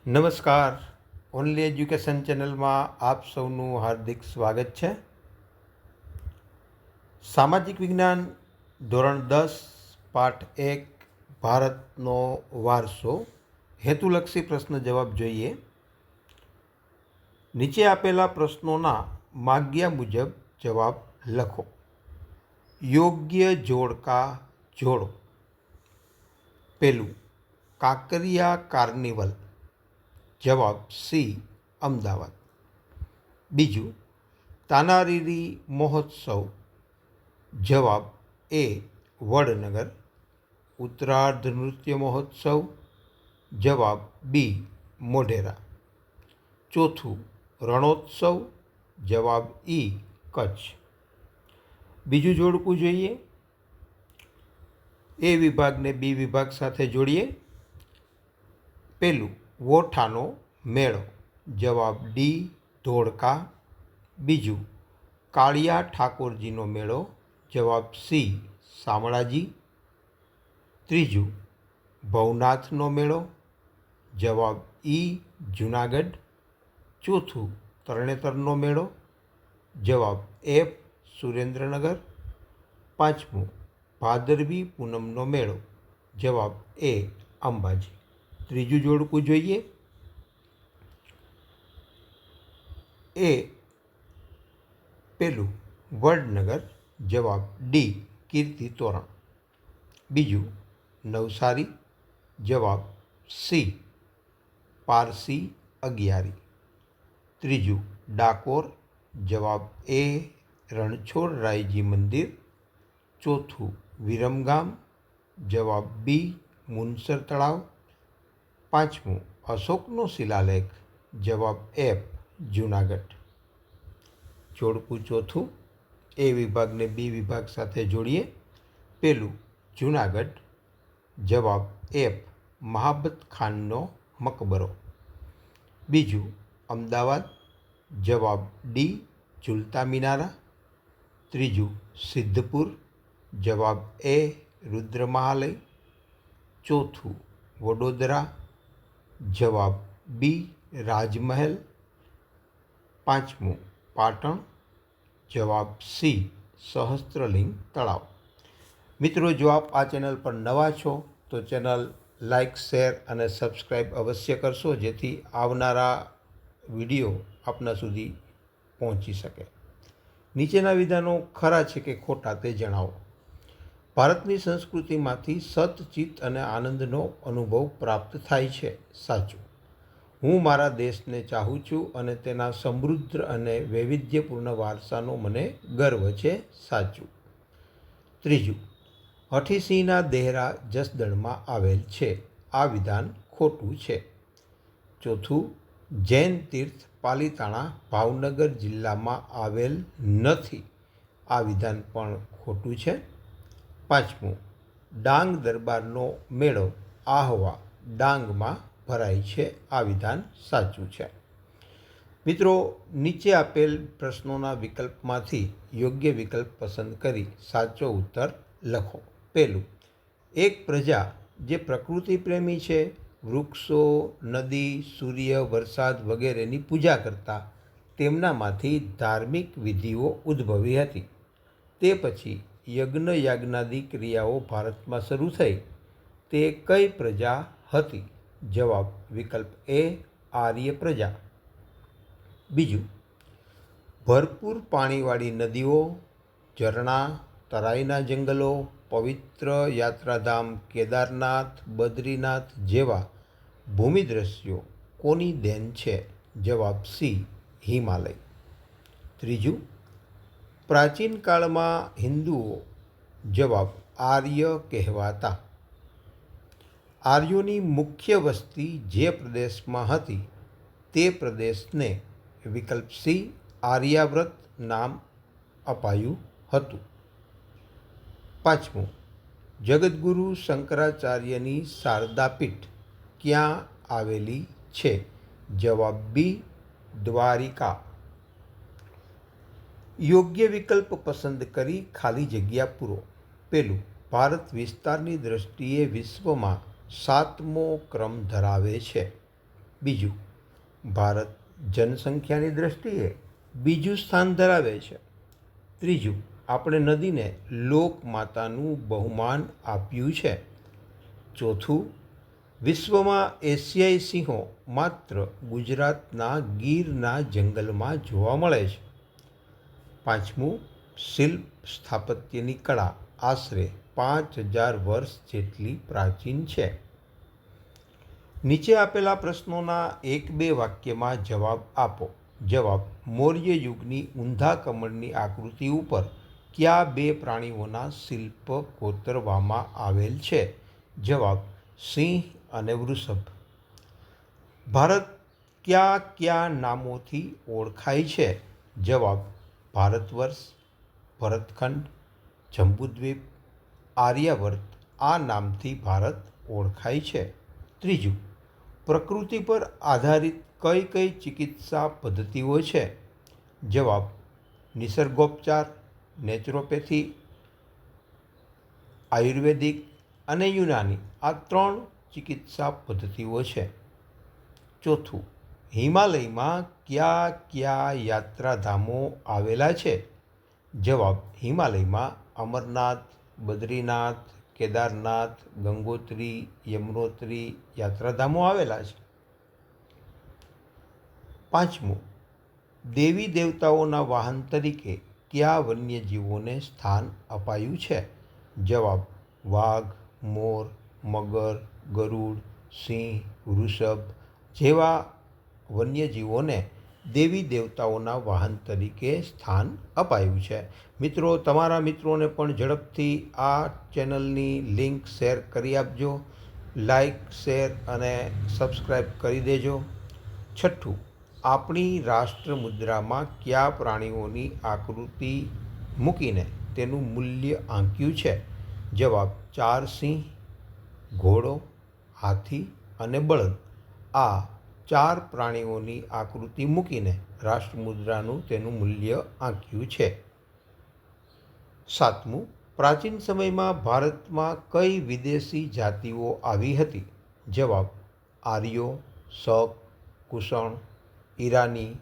નમસ્કાર. Only education ચેનલમાં આપ સૌનું હાર્દિક સ્વાગત છે. સામાજિક વિજ્ઞાન ધોરણ 10 પાઠ 1 ભારતનો વારસો હેતુલક્ષી પ્રશ્ન જવાબ જોઈએ. નીચે આપેલા પ્રશ્નોના માગ્યા મુજબ જવાબ લખો. યોગ્ય જોડકા જોડો. પહેલું, કાંકરિયા કાર્નિવલ. જવાબ સી, અમદાવાદ. બીજું, તાનારીરી મહોત્સવ. જવાબ એ, વડનગર. ઉત્તરાર્ધ નૃત્ય મહોત્સવ. જવાબ બી, મોઢેરા. ચોથું, રણોત્સવ. જવાબ ઈ, કચ્છ. બીજું જોડકું જોઈએ. એ વિભાગને બી વિભાગ સાથે જોડીએ. પહેલું, વોઠાનો મેળો. જવાબ ડી, ધોળકા. બીજું, કાળિયા ઠાકોરજીનો મેળો. જવાબ સી, શામળાજી. ત્રીજું, ભવનાથનો મેળો. જવાબ ઈ, જુનાગઢ. ચોથું, તરણેતરનો મેળો. જવાબ એફ, સુરેન્દ્રનગર. પાંચમું, ભાદરવી પૂનમનો મેળો. જવાબ એ, અંબાજી. ત્રીજું જોડકું જોઈએ. એ પેલું, વડનગર. જવાબ ડી, કીર્તિ તોરણ. બીજું, નવસારી. જવાબ સી, પારસી અગિયારી. ત્રીજું, ડાકોર. જવાબ એ, રણછોડરાયજી મંદિર. ચોથું, વિરમગામ. જવાબ બી, મુનસર તળાવ. પાંચમું, અશોકનો શિલાલેખ. જવાબ એફ, જુનાગઢ. જોડકું ચોથું, એ વિભાગને બી વિભાગ સાથે જોડીએ. પહેલું, જુનાગઢ. જવાબ એફ, મહાબત ખાનનો મકબરો. બીજું, અમદાવાદ. જવાબ ડી, ઝુલતા મિનારા. ત્રીજું, સિદ્ધપુર. જવાબ એ, રુદ્રમહાલય. ચોથું, વડોદરા. જવાબ બી, રાજમહેલ. પાંચમું, પાટણ. જવાબ સી, સહસ્ત્રલિંગ તળાવ. મિત્રો, જો આપ આ ચેનલ પર નવા છો તો ચેનલ લાઈક, શેર અને સબસ્ક્રાઈબ અવશ્ય કરશો, જેથી આવનારા વિડીયો આપના સુધી પહોંચી શકે. નીચેના વિધાનો ખરા છે કે ખોટા તે જણાવો. ભારતની સંસ્કૃતિમાંથી સત, ચિત્ત અને આનંદનો અનુભવ પ્રાપ્ત થાય છે. સાચું. હું મારા દેશને ચાહું છું અને તેના સમૃદ્ધ અને વૈવિધ્યપૂર્ણ વારસાનો મને ગર્વ છે. સાચું. ત્રીજું, હઠીસિંહના દેહરા જસદણમાં આવેલ છે. આ વિધાન ખોટું છે. ચોથું, જૈન તીર્થ પાલિતાણા ભાવનગર જિલ્લામાં આવેલ નથી. આ વિધાન પણ ખોટું છે. પાંચમું, ડાંગ દરબારનો મેળો આહવા ડાંગમાં ભરાય છે. આ વિધાન સાચું છે. મિત્રો, નીચે આપેલ પ્રશ્નોના વિકલ્પમાંથી યોગ્ય વિકલ્પ પસંદ કરી સાચો ઉત્તર લખો. પહેલું, એક પ્રજા જે પ્રકૃતિ પ્રેમી છે, વૃક્ષો, નદી, સૂર્ય, વરસાદ વગેરેની પૂજા કરતા તેમનામાંથી ધાર્મિક વિધિઓ ઉદ્ભવી હતી. તે પછી યજ્ઞ યાજ્ઞાદિ ક્રિયાઓ ભારતમાં શરૂ થઈ. તે કઈ પ્રજા હતી? જવાબ વિકલ્પ એ, આર્ય પ્રજા. બીજું, ભરપૂર પાણીવાળી નદીઓ, ઝરણા, તરાઈના જંગલો, પવિત્ર યાત્રાધામ કેદારનાથ, બદ્રીનાથ જેવા ભૂમિદ્રશ્યો કોની દેન છે? જવાબ સી, હિમાલય. ત્રીજું, પ્રાચીન કાળમાં હિન્દુઓ. જવાબ આર્ય કહેવાતા. આર્યોની મુખ્ય વસ્તી જે પ્રદેશમાં હતી તે પ્રદેશને વિકલ્પ સી, આર્યાવ્રત નામ અપાયું હતું. પાંચમું, જગદ્ગુરુ શંકરાચાર્યની શારદાપીઠ ક્યાં આવેલી છે? જવાબ બી, દ્વારિકા. યોગ્ય વિકલ્પ પસંદ કરી ખાલી જગ્યા પૂરો. પહેલું, ભારત વિસ્તારની દ્રષ્ટિએ વિશ્વમાં 7મો ક્રમ ધરાવે છે. બીજું, ભારત જનસંખ્યાની દ્રષ્ટિએ બીજું સ્થાન ધરાવે છે. ત્રીજું, આપણે નદીને લોકમાતાનું બહુમાન આપ્યું છે. ચોથું, વિશ્વમાં એશિયાઈ સિંહો માત્ર ગુજરાતના ગીરના જંગલમાં જોવા મળે છે. પાંચમું, શિલ્પ સ્થાપત્યની કળા આશરે 5000 વર્ષ જેટલી પ્રાચીન છે. નીચે આપેલા પ્રશ્નોના 1-2 વાક્યમાં જવાબ આપો. જવાબ: મૌર્ય યુગની ઊંધા કમળની આકૃતિ ઉપર કયા 2 પ્રાણીઓના શિલ્પ કોતરવામાં આવેલ છે? જવાબ: સિંહ અને વૃષભ. ભારત કયા કયા નામોથી ઓળખાય છે? જવાબ: ભારત વર્ષ, ભરતખંડ, જંબુદ્વીપ, આર્યાવર્ત આ નામથી ભારત ઓળખાય છે. ત્રીજું, પ્રકૃતિ પર આધારિત કઈ કઈ ચિકિત્સા પદ્ધતિઓ છે? જવાબ: નિસર્ગોપચાર, નેચરોપેથી, આયુર્વેદિક અને યુનાની આ 3 ચિકિત્સા પદ્ધતિઓ છે. ચોથું, હિમાલયમાં કયા કયા યાત્રાધામો આવેલા છે? જવાબ: હિમાલયમાં અમરનાથ, બદ્રીનાથ, કેદારનાથ, ગંગોત્રી, યમનોત્રી યાત્રાધામો આવેલા છે. પાંચમું, દેવી દેવતાઓના વાહન તરીકે કયા વન્યજીવોને સ્થાન અપાયું છે? જવાબ: વાઘ, મોર, મગર, ગરુડ, સિંહ, વૃષભ જેવા વન્યજીવોને દેવી દેવતાઓના વાહન તરીકે સ્થાન અપાયું છે. મિત્રો, તમારા મિત્રોને પણ ઝડપથી આ ચેનલની લિંક શેર કરી આપજો. લાઈક, શેર અને સબસ્ક્રાઈબ કરી દેજો. છઠ્ઠું, આપણી રાષ્ટ્રમુદ્રામાં કયા પ્રાણીઓની આકૃતિ મૂકીને તેનું મૂલ્ય આંક્યું છે? જવાબ: 4 સિંહ, ઘોડો, હાથી અને બળદ આ 4 પ્રાણીઓની આકૃતિ મૂકીને રાષ્ટ્રમુદ્રાનું તેનું મૂલ્ય આંક્યું છે. સાતમું, પ્રાચીન સમયમાં ભારતમાં કઈ વિદેશી જાતિઓ આવી હતી? જવાબ: આર્યો, શક, કુષણ, ઈરાની,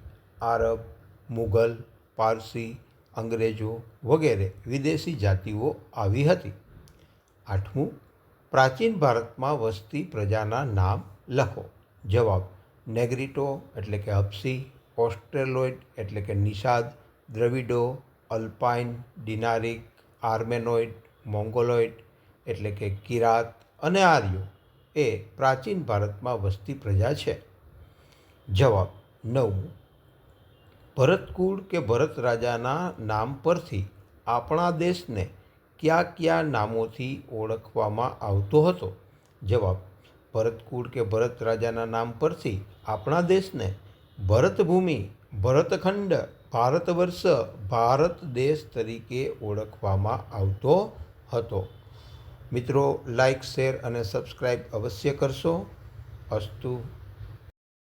આરબ, મુઘલ, પારસી, અંગ્રેજો વગેરે વિદેશી જાતિઓ આવી હતી. આઠમું, પ્રાચીન ભારતમાં વસતી પ્રજાના નામ લખો. જવાબ: નેગ્રીટો એટલે કે હબસી, ઓસ્ટ્રેલોઇડ એટલે કે નિષાદ, દ્રવિડો, અલ્પાઇન, ડિનારિક, આર્મેનોઇડ, મોંગોલોઇડ એટલે કે કિરાત અને આર્યો એ પ્રાચીન ભારતમાં વસતી પ્રજા છે. જવાબ: નવમું, ભરતકુળ કે ભરત રાજાના નામ પરથી આપણા દેશને કયા કયા નામોથી ઓળખવામાં આવતો હતો? જવાબ: ભરતકુળ કે ભરત રાજાના નામ પરથી આપણા દેશને ભરતભૂમિ, ભરતખંડ, ભારતવર્ષ, ભારત દેશ તરીકે ઓળખવામાં આવતો હતો. મિત્રો, લાઈક, શેર અને સબસ્ક્રાઈબ અવશ્ય કરશો. અસ્તુ.